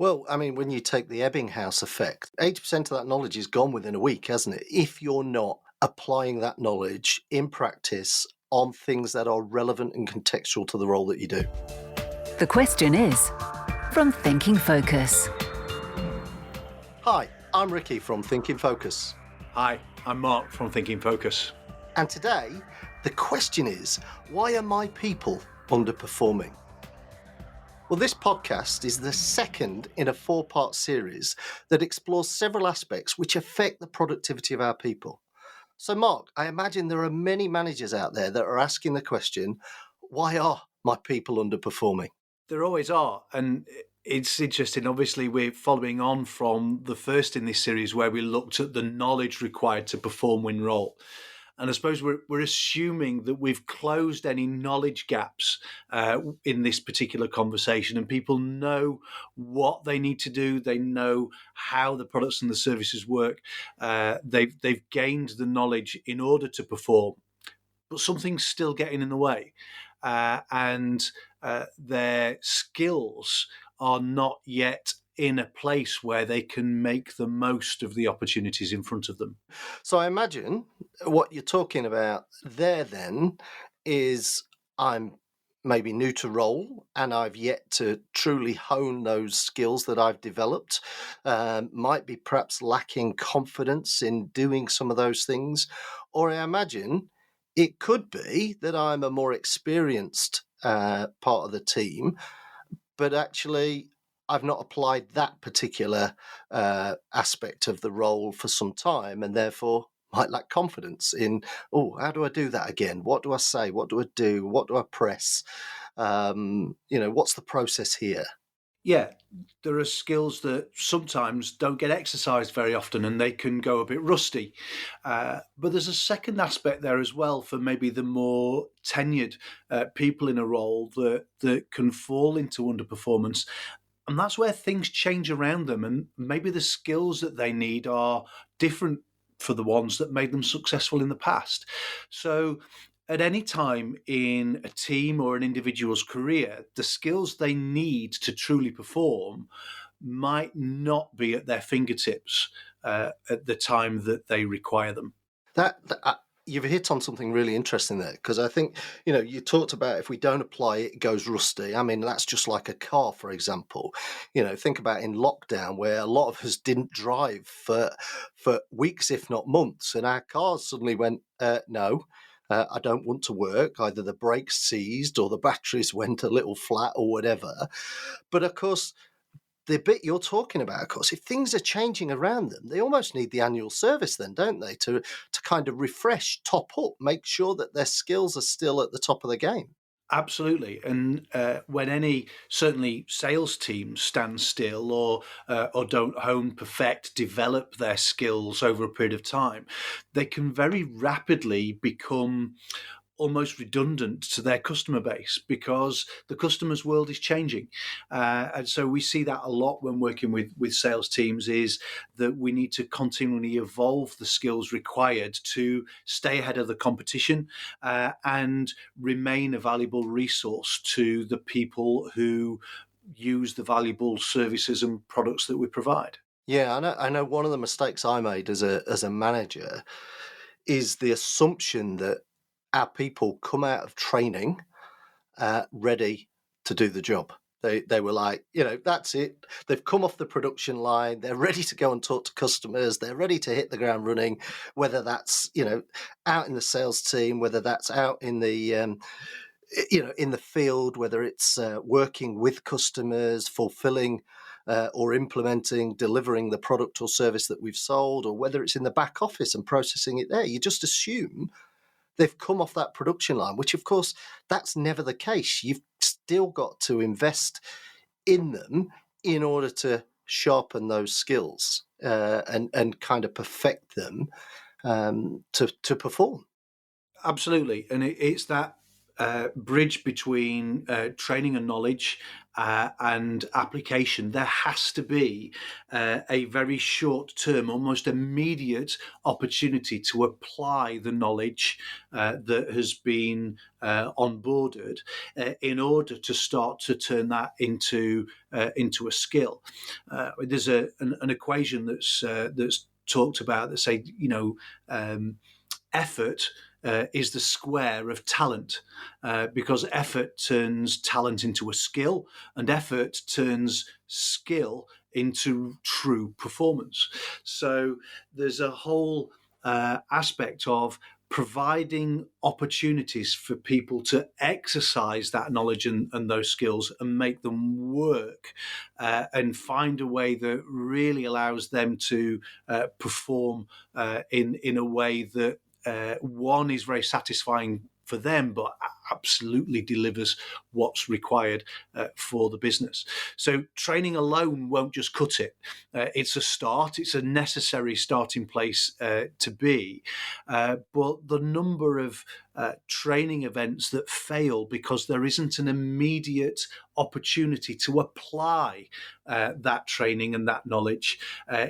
Well, I mean, when you take the Ebbinghaus effect, 80% of that knowledge is gone within a week, hasn't it? If you're not applying that knowledge in practice on things that are relevant and contextual to the role that you do. The question is from Thinking Focus. Hi, I'm Ricky from Thinking Focus. Hi, I'm Mark from Thinking Focus. And today, the question is, why are my people underperforming? Well, this podcast is the second in a 4-part series that explores several aspects which affect the productivity of our people. So, Mark, I imagine there are many managers out there that are asking the question, why are my people underperforming? There always are. And it's interesting. Obviously, we're following on from the first in this series where we looked at the knowledge required to perform win role. And I suppose we're assuming that we've closed any knowledge gaps in this particular conversation, and people know what they need to do. They know how the products and the services work. They've gained the knowledge in order to perform, but something's still getting in the way, and their skills are not yet in a place where they can make the most of the opportunities in front of them. So I imagine what you're talking about there then is I'm maybe new to role and I've yet to truly hone those skills that I've developed. Might be perhaps lacking confidence in doing some of those things. Or I imagine it could be that I'm a more experienced part of the team, but actually I've not applied that particular aspect of the role for some time, and therefore might lack confidence in, how do I do that again? What do I say? What do I do? What do I press? What's the process here? Yeah, there are skills that sometimes don't get exercised very often and they can go a bit rusty. But there's a second aspect there as well for maybe the more tenured people in a role that can fall into underperformance. And that's where things change around them. And maybe the skills that they need are different for the ones that made them successful in the past. So at any time in a team or an individual's career, the skills they need to truly perform might not be at their fingertips at the time that they require them. You've hit on something really interesting there, because I think, you talked about if we don't apply it, it goes rusty. I mean, that's just like a car, for example. Think about in lockdown where a lot of us didn't drive for weeks, if not months, and our cars suddenly went, no. I don't want to work. Either the brakes seized or the batteries went a little flat or whatever. But of course, the bit you're talking about, of course, if things are changing around them, they almost need the annual service then, don't they, to kind of refresh, top up, make sure that their skills are still at the top of the game. Absolutely. And when any, certainly sales teams stand still or don't hone, perfect, develop their skills over a period of time, they can very rapidly become almost redundant to their customer base because the customer's world is changing. And so we see that a lot when working with sales teams, is that we need to continually evolve the skills required to stay ahead of the competition and remain a valuable resource to the people who use the valuable services and products that we provide. Yeah, I know one of the mistakes I made as a manager is the assumption that our people come out of training ready to do the job. They were like, that's it. They've come off the production line. They're ready to go and talk to customers. They're ready to hit the ground running, whether that's, out in the sales team, whether that's out in the, in the field, whether it's working with customers, fulfilling or implementing, delivering the product or service that we've sold, or whether it's in the back office and processing it there. You just assume they've come off that production line, which of course that's never the case. You've still got to invest in them in order to sharpen those skills and kind of perfect them to perform. Absolutely. And it's that bridge between training and knowledge and application. There has to be a very short term, almost immediate opportunity to apply the knowledge that has been onboarded in order to start to turn that into a skill. There's an equation that's talked about that say, effort is the square of talent, because effort turns talent into a skill, and effort turns skill into true performance. So there's a whole aspect of providing opportunities for people to exercise that knowledge and those skills and make them work, and find a way that really allows them to perform in a way that one is very satisfying for them, but absolutely delivers what's required for the business. So training alone won't just cut it. It's a start. It's a necessary starting place to be. But the number of training events that fail because there isn't an immediate opportunity to apply that training and that knowledge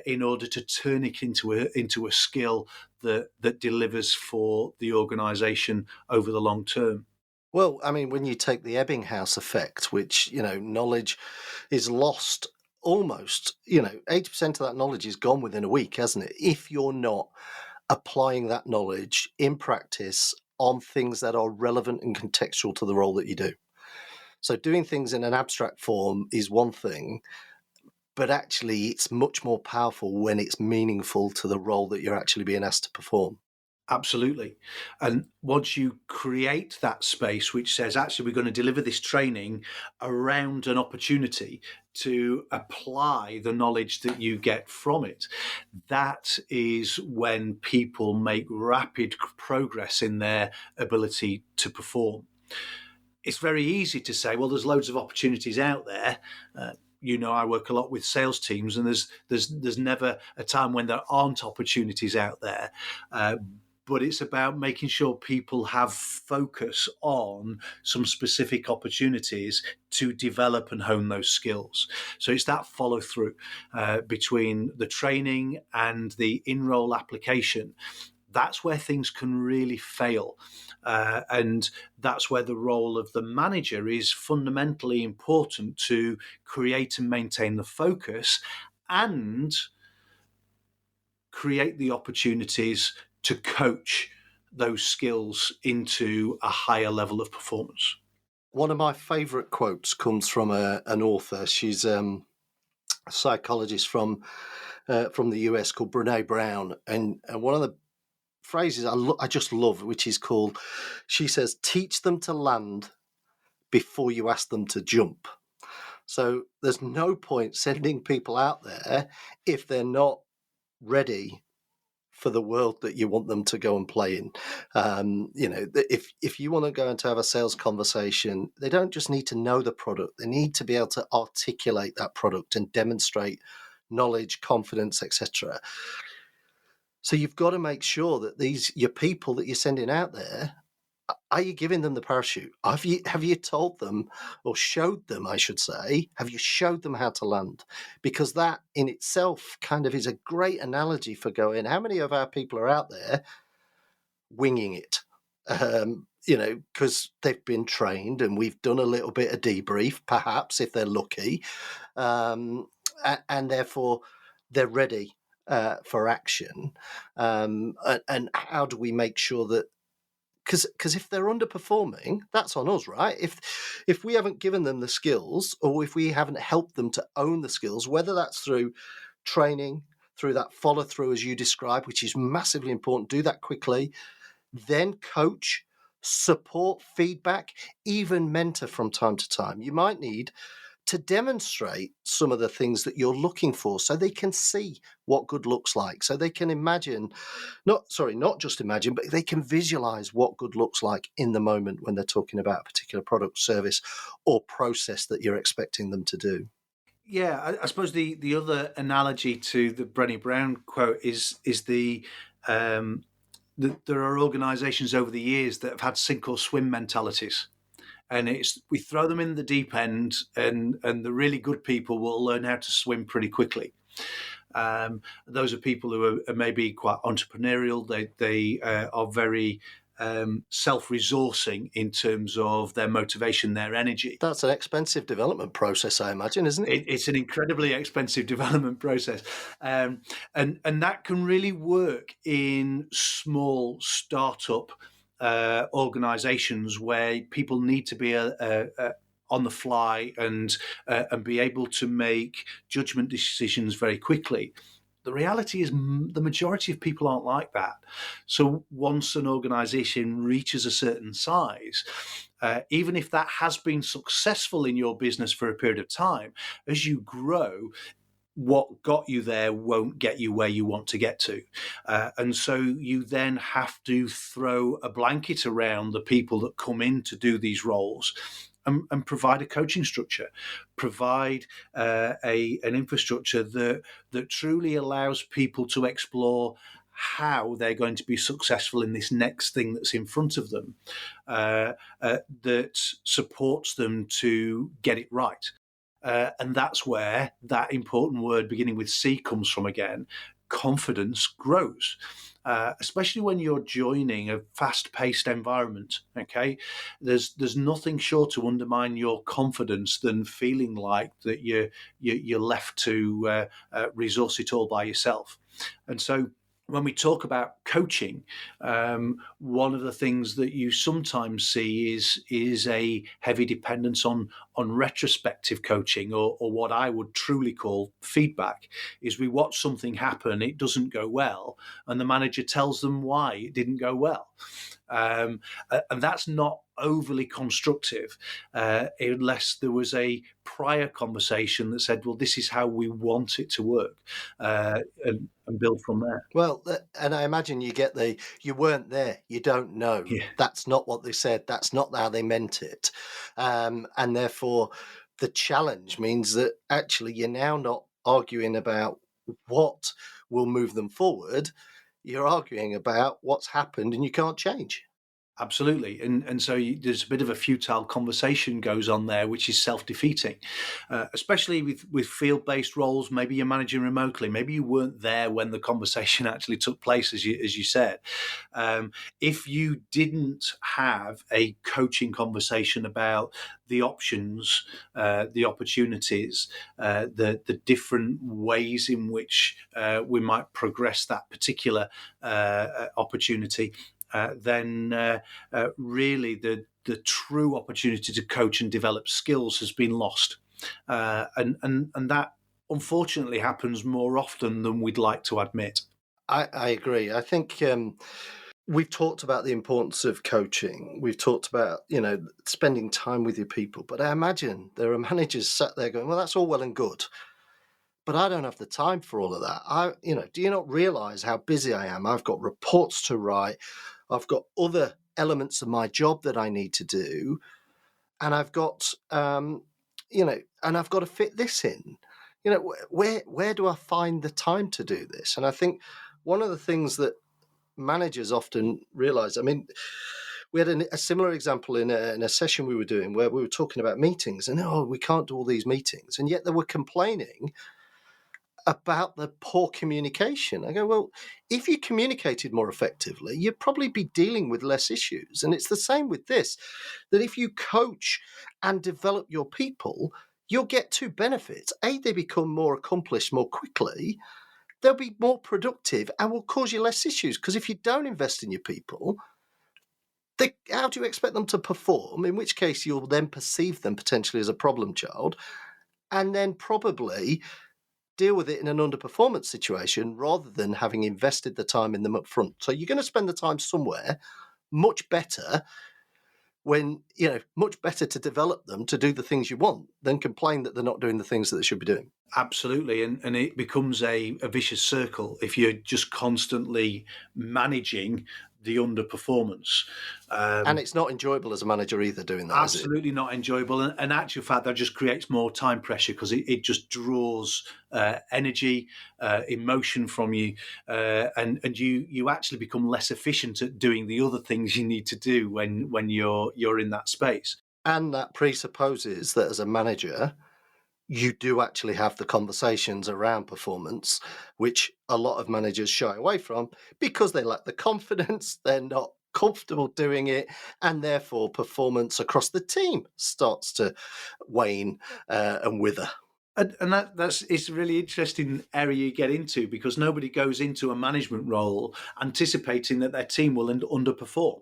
in order to turn it into a skill that delivers for the organisation over the long term. Well, I mean, when you take the Ebbinghaus effect, which, knowledge is lost almost, 80% of that knowledge is gone within a week, hasn't it? If you're not applying that knowledge in practice on things that are relevant and contextual to the role that you do. So doing things in an abstract form is one thing, but actually it's much more powerful when it's meaningful to the role that you're actually being asked to perform. Absolutely. And once you create that space which says, actually, we're going to deliver this training around an opportunity to apply the knowledge that you get from it, that is when people make rapid progress in their ability to perform. It's very easy to say, well, there's loads of opportunities out there. I work a lot with sales teams, and there's never a time when there aren't opportunities out there. But it's about making sure people have focus on some specific opportunities to develop and hone those skills. So it's that follow through between the training and the in-role application. That's where things can really fail. And that's where the role of the manager is fundamentally important to create and maintain the focus and create the opportunities to coach those skills into a higher level of performance. One of my favourite quotes comes from an author. She's a psychologist from the US called Brene Brown, and one of the phrases I just love, which is called, she says, "Teach them to land before you ask them to jump." So there's no point sending people out there if they're not ready for the world that you want them to go and play in. If you want to go and to have a sales conversation, they don't just need to know the product. They need to be able to articulate that product and demonstrate knowledge, confidence, etc. So you've got to make sure that your people that you're sending out there, are you giving them the parachute? Have you told them, or showed them, I should say, have you showed them how to land? Because that in itself kind of is a great analogy for going, how many of our people are out there winging it? Because they've been trained and we've done a little bit of debrief, perhaps, if they're lucky. And therefore they're ready for action. And how do we make sure that, because if they're underperforming, that's on us, right? If we haven't given them the skills, or if we haven't helped them to own the skills, whether that's through training, through that follow through as you described, which is massively important, do that quickly, then coach, support, feedback, even mentor from time to time. You might need to demonstrate some of the things that you're looking for so they can see what good looks like, so they can not just imagine, but they can visualize what good looks like in the moment when they're talking about a particular product, service, or process that you're expecting them to do. Yeah, I suppose the other analogy to the Brené Brown quote is the there are organisations over the years that have had sink or swim mentalities. And we throw them in the deep end, and the really good people will learn how to swim pretty quickly. Those are people who are maybe quite entrepreneurial. They are very self-resourcing in terms of their motivation, their energy. That's an expensive development process, I imagine, isn't it? It's an incredibly expensive development process, and that can really work in small startup organizations where people need to be on the fly and be able to make judgment decisions very quickly. The reality is the majority of people aren't like that. So once an organization reaches a certain size, even if that has been successful in your business for a period of time, as you grow, what got you there won't get you where you want to get to. And so you then have to throw a blanket around the people that come in to do these roles and provide a coaching structure, provide an infrastructure that truly allows people to explore how they're going to be successful in this next thing that's in front of them, that supports them to get it right. And that's where that important word beginning with C comes from again. Confidence grows, especially when you're joining a fast-paced environment. Okay, there's nothing sure to undermine your confidence than feeling like that you're left to resource it all by yourself. And so, when we talk about coaching, one of the things that you sometimes see is a heavy dependence on retrospective coaching, or what I would truly call feedback. Is we watch something happen, it doesn't go well, and the manager tells them why it didn't go well. And that's not overly constructive unless there was a prior conversation that said, well, this is how we want it to work, and build from there. Well, and I imagine you weren't there, you don't know. Yeah, That's not what they said. That's not how they meant it. And therefore, the challenge means that actually you're now not arguing about what will move them forward. You're arguing about what's happened and you can't change. absolutely. And so there's a bit of a futile conversation goes on there, which is self-defeating, especially with field-based roles. Maybe you're managing remotely. Maybe you weren't there when the conversation actually took place, as you said. If you didn't have a coaching conversation about the options, the opportunities, the different ways in which we might progress that particular opportunity, then really the true opportunity to coach and develop skills has been lost. And that unfortunately happens more often than we'd like to admit. I agree. I think we've talked about the importance of coaching. We've talked about, spending time with your people. But I imagine there are managers sat there going, well, that's all well and good, but I don't have the time for all of that. Do you not realize how busy I am? I've got reports to write. I've got other elements of my job that I need to do. And I've got, and I've got to fit this in. Where do I find the time to do this? And I think one of the things that managers often realize, we had a similar example in a session we were doing where we were talking about meetings and, we can't do all these meetings. And yet they were complaining about the poor communication. I go, well, if you communicated more effectively, you'd probably be dealing with less issues. And it's the same with this, that if you coach and develop your people, you'll get two benefits. A, they become more accomplished more quickly. They'll be more productive and will cause you less issues. Because if you don't invest in your people, how do you expect them to perform? In which case you'll then perceive them potentially as a problem child, and then probably deal with it in an underperformance situation rather than having invested the time in them up front. So you're going to spend the time somewhere much better much better to develop them to do the things you want than complain that they're not doing the things that they should be doing. Absolutely. And it becomes a vicious circle if you're just constantly managing the underperformance. And it's not enjoyable as a manager either doing that, is it? Absolutely not enjoyable. And actual fact, that just creates more time pressure because it just draws energy, emotion from you, and you actually become less efficient at doing the other things you need to do when you're in that space. And that presupposes that as a manager, you do actually have the conversations around performance, which a lot of managers shy away from because they lack the confidence, they're not comfortable doing it, and therefore performance across the team starts to wane and wither. And that's it's a really interesting area you get into because nobody goes into a management role anticipating that their team will underperform.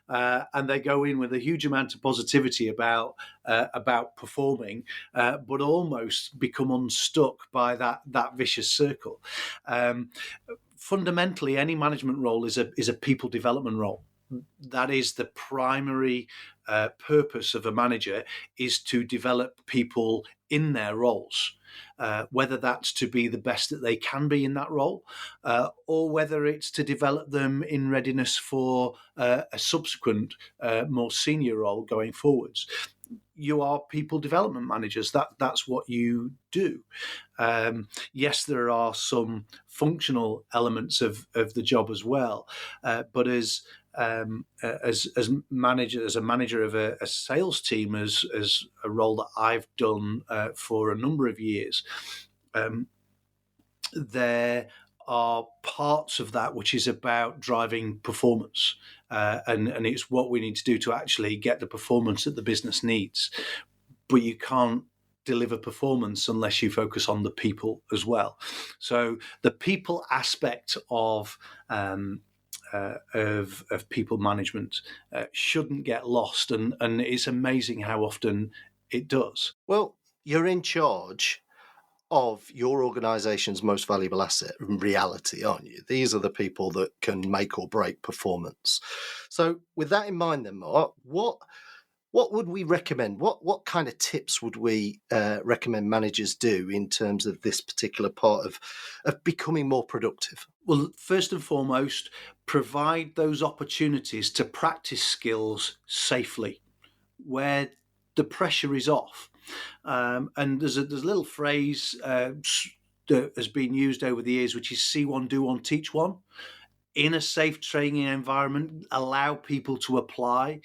And they go in with a huge amount of positivity about performing, but almost become unstuck by that vicious circle. Um, Fundamentally, any management role is a people development role. That is the primary purpose of a manager, is to develop people in their roles, whether that's to be the best that they can be in that role, or whether it's to develop them in readiness for a subsequent, more senior role going forwards. You are people development managers. That's what you do. Yes, there are some functional elements of the job as well, but as a manager of a sales team, as a role that I've done for a number of years, there are parts of that which is about driving performance, and it's what we need to do to actually get the performance that the business needs. But you can't deliver performance unless you focus on the people as well. So the people aspect of people management shouldn't get lost, and it's amazing how often it does. Well, you're in charge of your organization's most valuable asset in reality, aren't you? These are the people that can make or break performance. So with that in mind then, Mark, what would we recommend? What kind of tips would we recommend managers do in terms of this particular part of becoming more productive? Well, first and foremost, provide those opportunities to practice skills safely where the pressure is off. And there's a little phrase that has been used over the years, which is see one, do one, teach one. In a safe training environment, allow people to apply.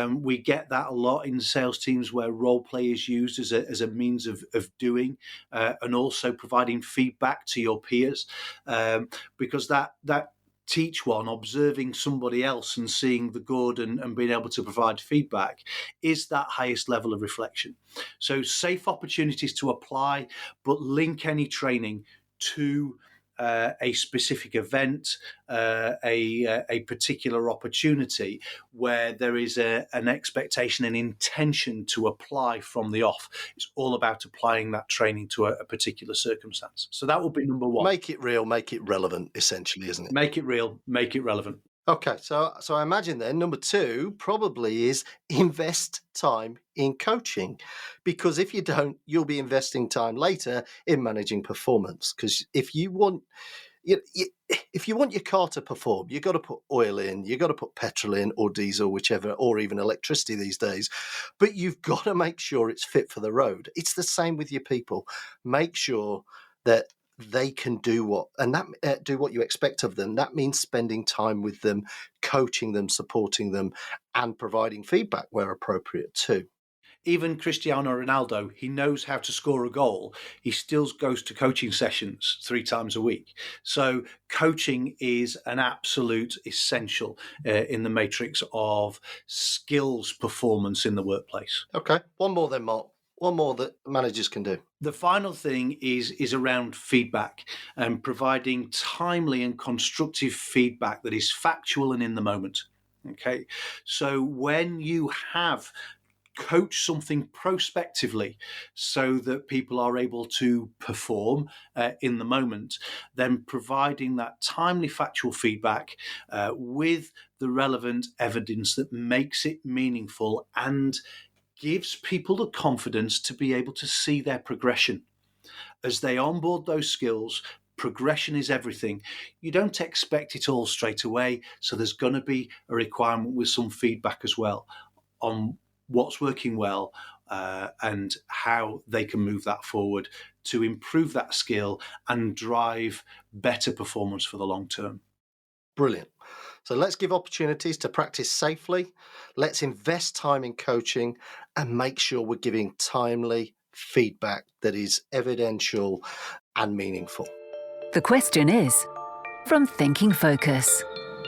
We get that a lot in sales teams where role play is used as a means of doing, and also providing feedback to your peers, because that teach one, observing somebody else and seeing the good and being able to provide feedback, is that highest level of reflection. So safe opportunities to apply, but link any training to a specific event, a particular opportunity where there is an expectation and intention to apply from the off. It's all about applying that training to a particular circumstance. So that would be number one. Make it real, make it relevant, essentially, isn't it? Make it real, make it relevant. Okay, so I imagine then number two probably is invest time in coaching, because if you don't, you'll be investing time later in managing performance. Because if you want if you want your car to perform, you've got to put oil in, you've got to put petrol in or diesel, whichever, or even electricity these days. But you've got to make sure it's fit for the road. It's the same with your people. Make sure that they can do what you expect of them. That means spending time with them, coaching them, supporting them, and providing feedback where appropriate too. Even Cristiano Ronaldo, he knows how to score a goal. He still goes to coaching sessions 3 times a week. So coaching is an absolute essential in the matrix of skills performance in the workplace. Okay, one more then, Mark. One more that managers can do. The final thing is around feedback and providing timely and constructive feedback that is factual and in the moment. Okay, so when you have coach something prospectively so that people are able to perform in the moment, then providing that timely factual feedback with the relevant evidence that makes it meaningful and gives people the confidence to be able to see their progression. As they onboard those skills, progression is everything. You don't expect it all straight away, so there's going to be a requirement with some feedback as well on what's working well and how they can move that forward to improve that skill and drive better performance for the long term. Brilliant. So let's give opportunities to practice safely. Let's invest time in coaching and make sure we're giving timely feedback that is evidential and meaningful. The question is from Thinking Focus.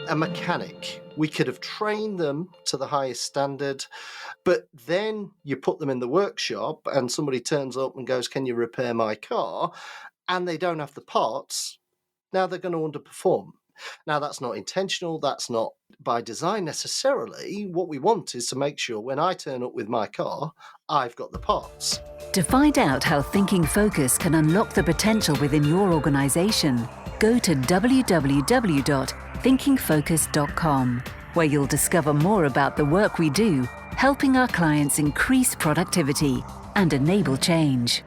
A mechanic, we could have trained them to the highest standard, but then you put them in the workshop and somebody turns up and goes, "Can you repair my car?" and they don't have the parts. Now they're going to underperform. Now, that's not intentional. That's not by design necessarily. What we want is to make sure when I turn up with my car, I've got the parts. To find out how Thinking Focus can unlock the potential within your organisation, go to www.thinkingfocus.com, where you'll discover more about the work we do, helping our clients increase productivity and enable change.